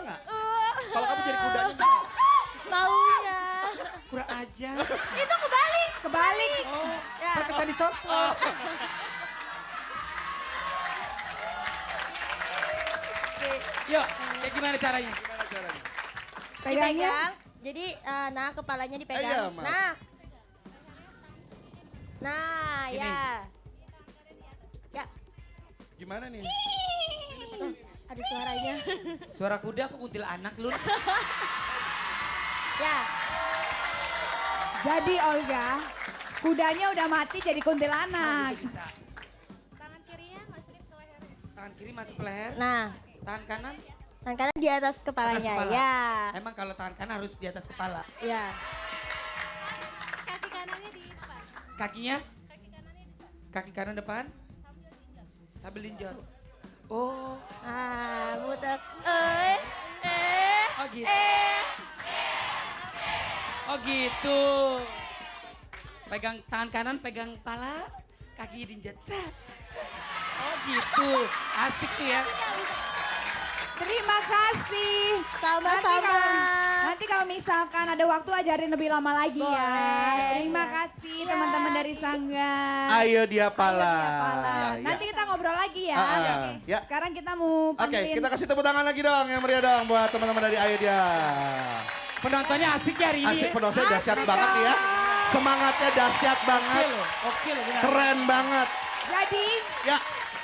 nggak? Kalau kamu jadi kudanya bisa. Maunya. Kurang aja. Itu kebalik. Kebalik. Oh, Ya. berkesan di sosok. Oke. Yuk, kayak gimana caranya? Gimana caranya? Pegangnya. Dipegang. Jadi, nah kepalanya dipegang. Iya, Mak. Nah. Nah, Gini. ya. Ya, Gimana nih? ada suaranya. Suara kuda aku kuntil anak lu. Ya, Jadi Olga, kudanya udah mati jadi kuntilanak. Bisa. tangan kirinya masukin ke leher. Tangan kiri masuk ke leher, Nah, tangan kanan tangan kanan di atas atas kepalanya. kepala. Ya, Emang kalau tangan kanan harus di atas kepala. ya. Kaki kanannya di depan. Kakinya, Kaki kanannya di depan. kaki kanan depan, sambil linjor. Oh, Ah, muter. oh gitu. Oh gitu. Pegang tangan kanan, pegang kepala, kaki dinjat. Set, set. Oh gitu. Asik tuh ya. Terima kasih. Sama-sama. Nanti kalau misalkan ada waktu ajarin lebih lama lagi ya. Boleh. Terima kasih Ya. teman-teman dari Sanggar. Ayo dia pala. Ayo dia pala. Ya. Nanti kita ngobrol lagi ya. Ya. Sekarang kita mau Oke, panggilin. kita kasih tepuk tangan lagi dong yang meriah dong buat teman-teman dari Ayo Dia. Penontonnya asik ya hari ini. Asik ya? penontonnya dahsyat Asik banget nih ya. dong. Semangatnya dahsyat Oke banget. loh, oke loh benar. Keren banget. Jadi Ya,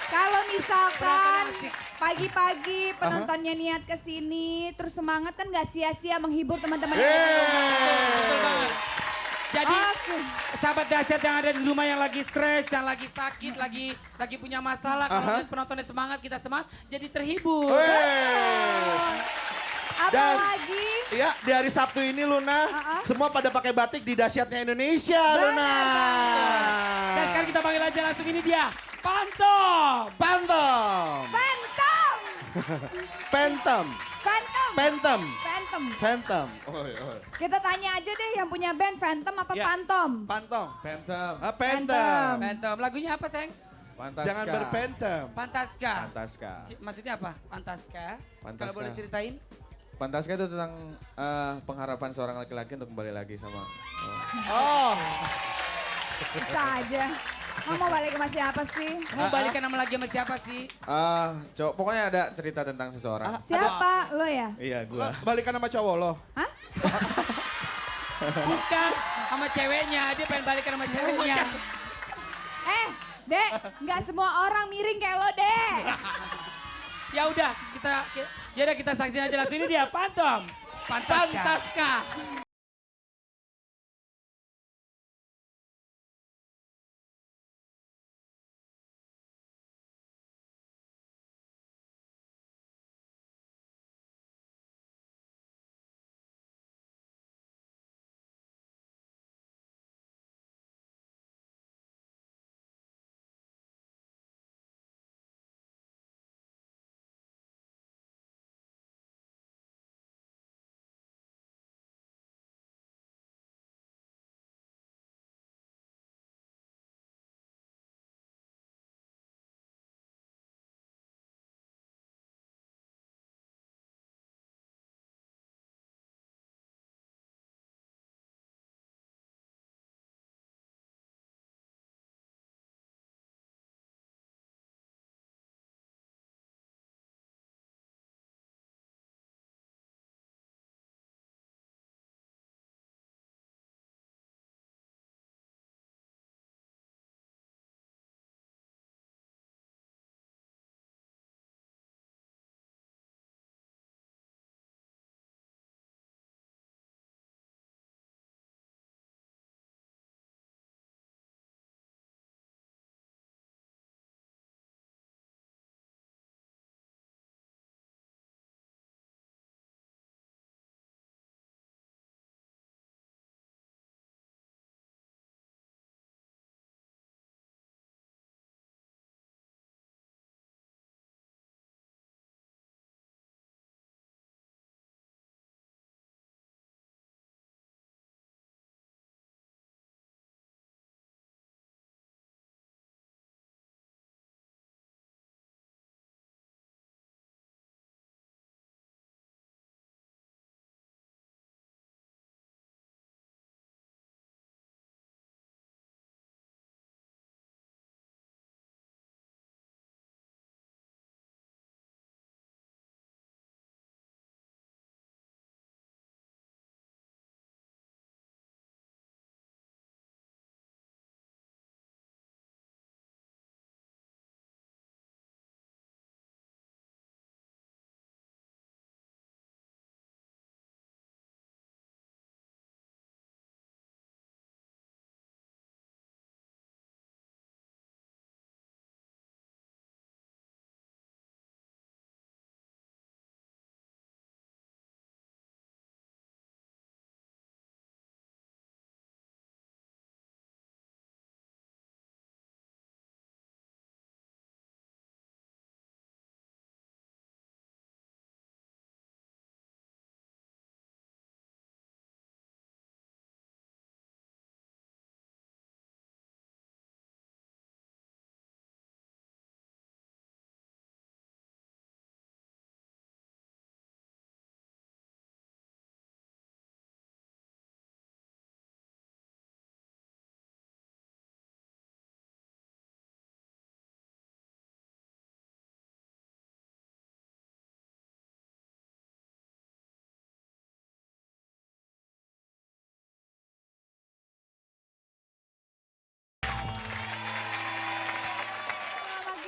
kalau misalkan Penontonnya asik. pagi-pagi penontonnya niat ke sini terus semangat kan gak sia-sia menghibur teman-teman. Betul banget. Jadi Oke. sahabat dahsyat yang ada di rumah yang lagi stres, yang lagi sakit, lagi punya masalah, kalau Aha. lihat penontonnya semangat, kita semangat, jadi terhibur. Weh. Dan- Apalagi Ya, di hari Sabtu ini Luna, semua pada pakai batik di dahsyatnya Indonesia, Luna. Dan sekarang kita panggil aja langsung ini dia, Pantom. Phantom. Phantom. Phantom. Phantom. Phantom. Phantom. Phantom. Kita tanya aja deh yang punya band Phantom apa Ya. Phantom? Phantom. Phantom, Ah, Phantom. Pantom, lagunya apa sayang? Fantaska. Jangan berphantom. Fantaska. Fantaska. Maksudnya apa? Fantaska. Kalau Fantaska. boleh ceritain. Fantaska itu tentang pengharapan seorang laki-laki untuk kembali lagi sama. Oh, Bisa aja. Mau balik sama siapa sih? Mau balikan nama lagi sama siapa sih? Cowok, pokoknya ada cerita tentang seseorang. Siapa? Lo ya? Iya, gua. balikan sama cowok lo. Hah? Bukan sama ceweknya, dia pengen balikan sama ceweknya. Dek, nggak semua orang miring kayak lo, Dek. Ya udah, kita saksikan aja langsung ini dia, Pantom. Fantaska.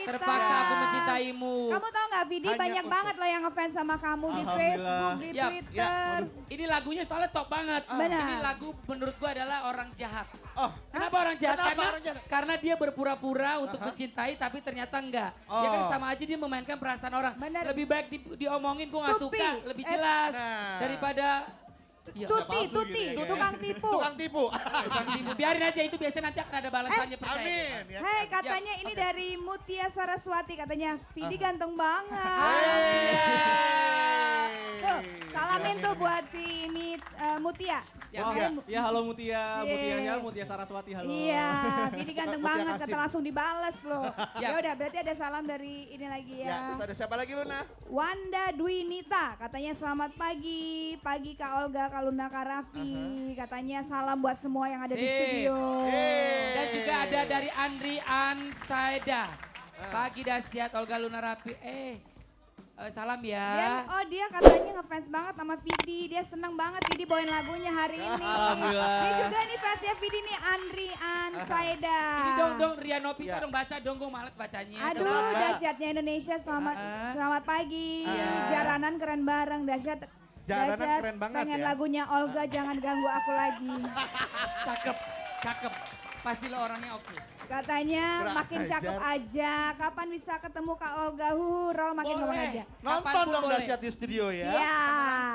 Terpaksa aku mencintaimu. Kamu tahu nggak, Vidi, Hanya banyak untuk- banget loh yang ngefans sama kamu di Alhamdulillah. Facebook, di Yap. Twitter. Ini lagunya soalnya top banget. Benar. Ini lagu menurut gua adalah orang jahat. Oh, Kenapa orang jahat? Kenapa Karena, orang jahat? karena dia berpura-pura untuk mencintai tapi ternyata enggak. Ya kan Oh. sama aja dia memainkan perasaan orang. Benar. Lebih baik diomongin gua gak Tupi. suka, lebih jelas Nah. daripada ya, Tuti, tukang tipu. tukang tipu. tukang tipu. Biarin aja itu biasanya nanti akan ada balasannya percaya. Amin. Ya. Hei, katanya ini dari Mutia Saraswati, katanya Vidi ganteng banget. Tuh, salamin tuh buat si ini Mutia. Ya, Salamin. Ya halo Mutia, Yeay. Mutia Saraswati halo. Iya, Vidi ganteng Mutia banget, Kasim. kata langsung dibales loh. Ya. Ya udah, berarti ada salam dari ini lagi Ya, terus ya. ada siapa lagi Luna? Wanda Dwinita, katanya selamat pagi, pagi Kak Olga, Kak Luna, Kak Raffi. Katanya salam buat semua yang ada di Sip. studio. Dan juga ada dari Andri Ansaida. Pagi dahsyat Olga Luna Rapi. Salam ya. Dia katanya ngefans banget sama Vidi. Dia seneng banget Vidi bawain lagunya hari ini. Alhamdulillah. Ini juga nih fansnya Vidi nih, Andri Ansaida. Ini dong Riano Pita dong baca dong, gue males bacanya. Aduh, Coba. dahsyatnya Indonesia, selamat pagi. Jaranan keren bareng, dahsyat. Jaranan dahsyat, keren banget pengen ya. lagunya Olga, jangan ganggu aku lagi. Cakep. Pasti lo orangnya oke. Katanya Kurang makin ajar. cakep aja. Kapan bisa ketemu Kak Olga? Rol makin kemana aja. Nonton Kapanpun dong boleh. dahsyat di studio ya. Iya.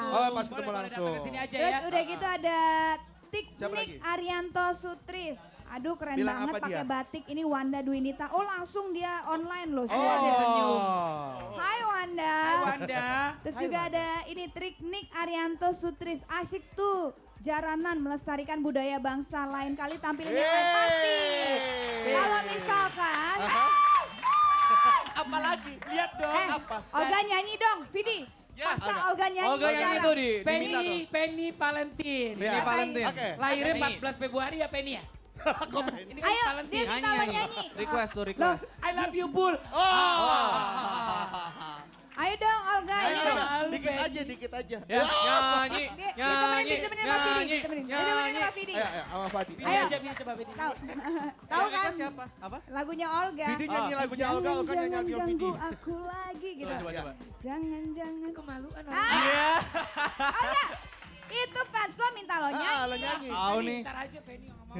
Oh, pas ketemu Boleh langsung. datang ke sini aja Terus ya. udah gitu ada Siapa lagi? Tiknik Arianto Sutris. Aduh keren Bilang banget apa pakai dia? batik. Ini Wanda Dwinita. Oh langsung dia online loh. Oh, dia senyum. Hai Wanda. Hai Wanda. Terus juga ada ini Tiknik Arianto Sutris. Asyik tuh. Jaranan melestarikan budaya bangsa, lain kali tampilin yang lain pasti. Kalau misalkan, Apa lagi? Lihat dong. Apa? Olga nyanyi dong, Vidi. Paksa Olga nyanyi. Olga yang sekarang. itu diminta tuh. Penny Valentine. Ya. Ini Valentine. Oke. Lahirnya Penny. 14 Februari ya Penny ya? Ini kan Ayo, Valentine. dia minta lo nyanyi. Request tuh Loh, request. I love you Bull. ayo dong Olga. Ayo, ini. ayo, dikit aja. Ya, nyanyi, nyanyi, Ditemenin sama Vidi. nyanyi, Ditemenin nyanyi. sama Vidi. Ayo, sama Fadi. Ini Ayo. aja, ini coba Penny. Tahu tahu kan Siapa? Apa? lagunya Olga. Vidi nyanyi lagunya Olga, Olga nyanyi lagu Jangan Vidi. ganggu aku lagi gitu. Coba. Jangan. Kemaluan orang. Iya. Olga, itu fans lo minta lo nyanyi. Lo nyanyi. Tahu Penny, nih. Ntar aja Penny yang ngomong.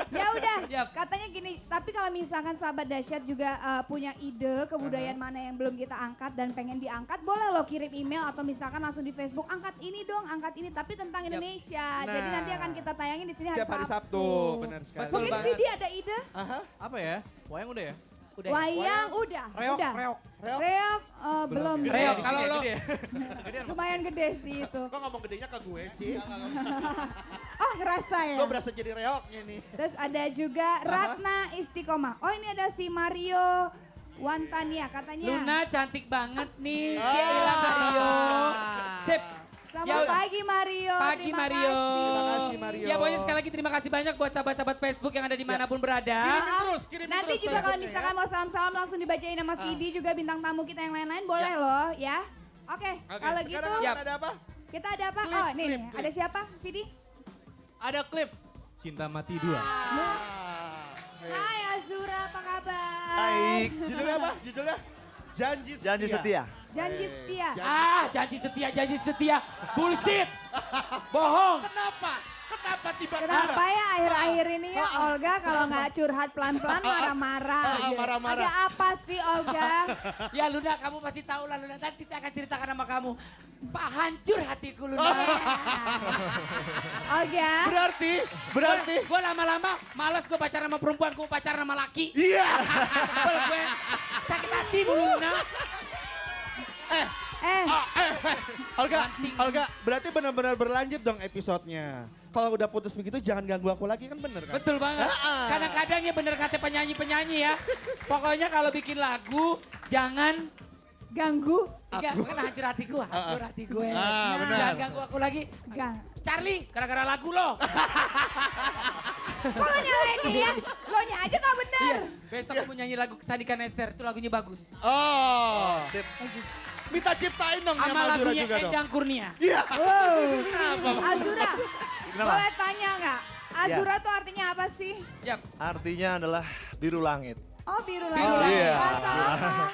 Ya udah, Yap. katanya gini, tapi kalau misalkan sahabat dahsyat juga punya ide kebudayaan mana yang belum kita angkat dan pengen diangkat, boleh lo kirim email atau misalkan langsung di Facebook, angkat ini dong, angkat ini, tapi tentang Indonesia. Nah. Jadi nanti akan kita tayangin di sini hari Setiap hari Sabtu, benar sekali. Betul Mungkin banget. Vidi ada ide? Aha. Apa ya? Wayang udah ya? Udah. Wayang udah. Reok. Reok belum. Reok, kalau lo Lumayan gede sih itu. Kok ngomong gedenya ke gue sih? Oh ngerasa ya. Gue berasa jadi reoknya nih. Terus ada juga Ratna Istiqomah. Oh ini ada si Mario Wantania katanya. Luna cantik banget nih. Ah. Gila Mario. Sip. Selamat Ya udah. pagi Mario. Pagi Terima Mario. kasih. Terima kasih Mario. Ya pokoknya sekali lagi terima kasih banyak buat sahabat-sahabat Facebook yang ada dimanapun berada. Kirimin terus, kirimin Nanti terus juga kalau Facebooknya misalkan ya. mau salam-salam langsung dibacain nama Vidi juga bintang tamu kita yang lain-lain boleh loh ya. Oke, kalau gitu Sekarang Yap. ada apa? kita ada apa? Klip, Oh nih, klip, nih, klip. ada siapa Vidi? Ada klip. Cinta Mati 2. Hai Azura, apa kabar? Baik. Judulnya apa? Judulnya? Janji Setia. Janji setia. Janji setia. Janji setia. Bullshit. Bohong. Kenapa? Kenapa tiba-tiba? Kenapa ya akhir-akhir ini ya Olga kalau nggak curhat pelan-pelan marah-marah. Marah-marah. Ada apa sih Olga? Ya Luna kamu pasti tahu lah Luna. Nanti saya akan ceritakan sama kamu. Pak hancur hatiku Luna. Olga, Berarti. Gue lama-lama males gue pacaran sama perempuan. Gue pacaran sama laki. Iya. Sebel gue. Sakit hati mulu Luna. Olga, berarti benar-benar berlanjut dong episodenya. Kalau udah putus begitu jangan ganggu aku lagi kan bener kan? Betul banget. Kadang-kadang ya bener kata penyanyi-penyanyi ya. Pokoknya kalau bikin lagu jangan ganggu. enggak, bukan hancur hatiku, hancur hati gue. benar. Jangan ganggu aku lagi. Charlie, gara-gara lagu lo. Kok lo nyalain dia? Lo nya aja tau bener. Besok aku mau nyanyi lagu Sandika Nester, itu lagunya bagus. Oh. Sip. Minta ciptain dong Sama sama Azura lagunya juga dong. Endang Kurnia. Iya. Azura, Kenapa? boleh tanya nggak? Azura tuh artinya apa sih? Yap. Artinya adalah biru langit. Oh biru Biru langit. langit. Iya. Bahasa apa?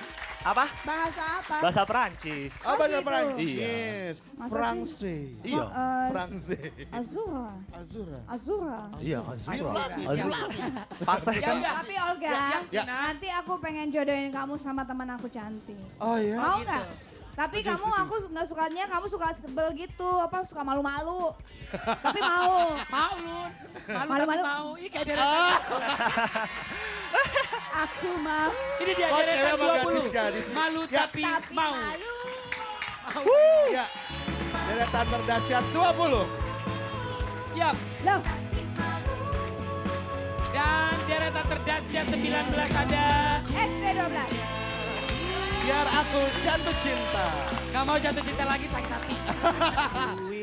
Apa? Bahasa apa? Bahasa Perancis. Oh, bahasa gitu. Prancis. Masa Franse. Iya. Franse. Azura. Azura. Azura. Iya, Azura. Azura. Pas Ya udah. Tapi Olga, Ya. nanti aku pengen jodohin kamu sama teman aku cantik. Oh ya. Mau gitu. nggak? Tapi kamu aku nggak sukanya kamu suka sebel gitu, apa suka malu-malu. Tapi mau. Mau Lun. Malu Malu-malu. tapi mau. Ih kayak deretan. Aku mau. Ini dia Oh, deretan cewek sama 20. gadis. Malu Ya. tapi Tapi mau. malu. Ya. Deretan terdahsyat 20. Yap. Loh, Dan deretan terdahsyat 19 ada. SD12. Biar aku jatuh cinta. Gak mau jatuh cinta lagi sakit hati.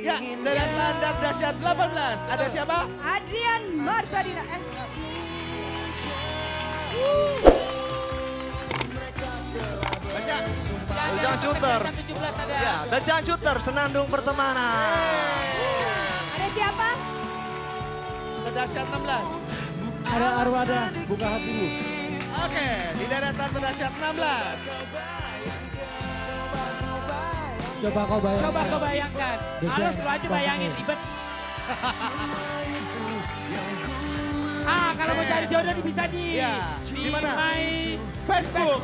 Ya, deretan terdahsyat 18. Ada siapa? Adrian Marcelina. Baca. Dan Ujang deretan Shooters. terdahsyat 17 ada. Ya, The Jang Shooter, Senandung Pertemanan. Ada siapa? Terdahsyat 16. Ada Arwada, buka hatimu. Oke, di deretan terdahsyat 16. Coba kau bayangkan. Coba kau bayangkan. Halus lu aja bayangin ribet. Kalau mau cari jodoh bisa di Iya, di mana? my Facebook.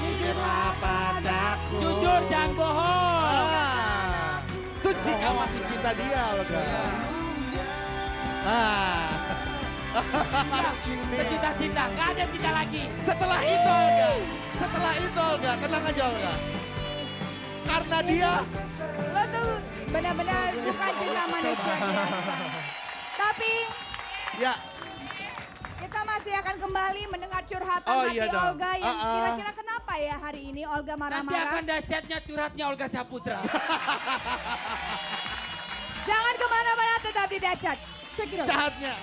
Jujurlah padaku. Jujur jangan bohong. Tuh jika masih cinta dia loh kan. Sejuta cinta, nggak ada cinta lagi. Setelah itu Olga, tenang aja Olga. Karena dia, Lo tuh benar-benar bukan cinta manusia biasa. Tapi ya kita masih akan kembali mendengar curhatan Oh, hati iya dong. Olga yang Ah, ah. kira-kira kenapa ya hari ini Olga Nanti marah-marah. akan dahsyatnya curhatnya Olga Saputra. Jangan kemana-mana, tetap di Dahsyat. Check it out. jahatnya.